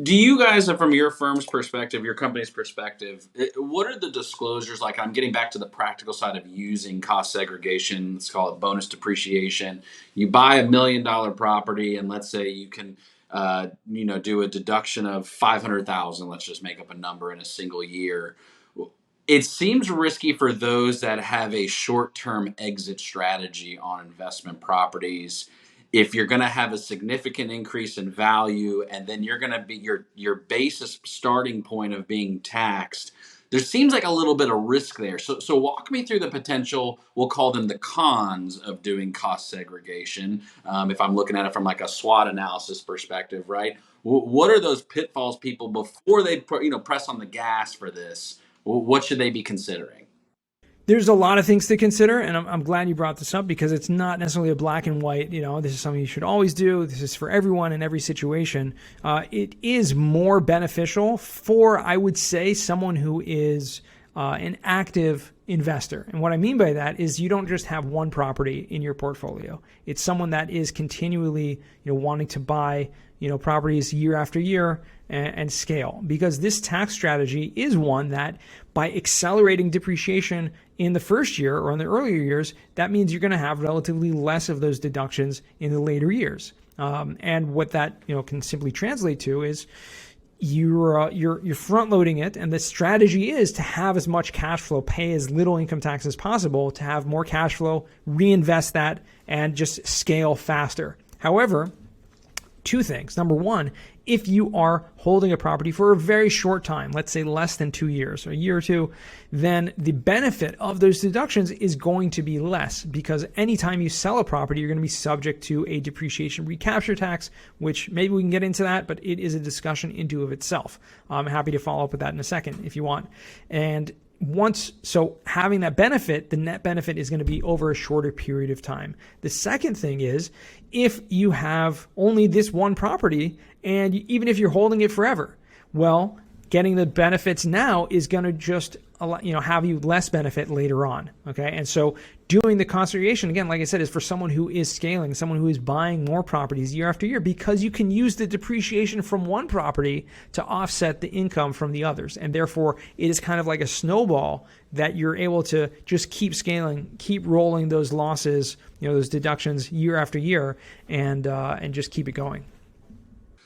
Do you guys, from your firm's perspective, your company's perspective, what are the disclosures like? I'm getting back to the practical side of using cost segregation. Let's call it bonus depreciation. You buy $1 million property, and let's say you can, do a deduction of 500,000. Let's just make up a number in a single year. It seems risky for those that have a short-term exit strategy on investment properties. If you're going to have a significant increase in value, and then you're going to be your basis starting point of being taxed, there seems like a little bit of risk there. So walk me through the potential. We'll call them the cons of doing cost segregation. If I'm looking at it from like a SWOT analysis perspective, right? What are those pitfalls people before they press on the gas for this? What should they be considering? There's a lot of things to consider, and I'm glad you brought this up because it's not necessarily a black and white, this is something you should always do. This is for everyone in every situation. It is more beneficial for, I would say, someone who is an active investor. And what I mean by that is you don't just have one property in your portfolio. It's someone that is continually, wanting to buy, properties year after year and scale, because this tax strategy is one that by accelerating depreciation in the first year or in the earlier years, that means you're going to have relatively less of those deductions in the later years. And what that can simply translate to is you're front loading it, and the strategy is to have as much cash flow, pay as little income tax as possible, to have more cash flow, reinvest that, and just scale faster. However, two things. Number one, if you are holding a property for a very short time, let's say less than 2 years, or a year or two, then the benefit of those deductions is going to be less, because anytime you sell a property, you're going to be subject to a depreciation recapture tax, which maybe we can get into that, but it is a discussion into of itself. I'm happy to follow up with that in a second if you want. And so having that benefit, the net benefit is going to be over a shorter period of time. The second thing is, if you have only this one property, and even if you're holding it forever, well, getting the benefits now is going to just have you less benefit later on. Okay. And so doing the consolidation, again, like I said, is for someone who is scaling, someone who is buying more properties year after year, because you can use the depreciation from one property to offset the income from the others. And therefore it is kind of like a snowball that you're able to just keep scaling, keep rolling those losses, those deductions year after year, and just keep it going.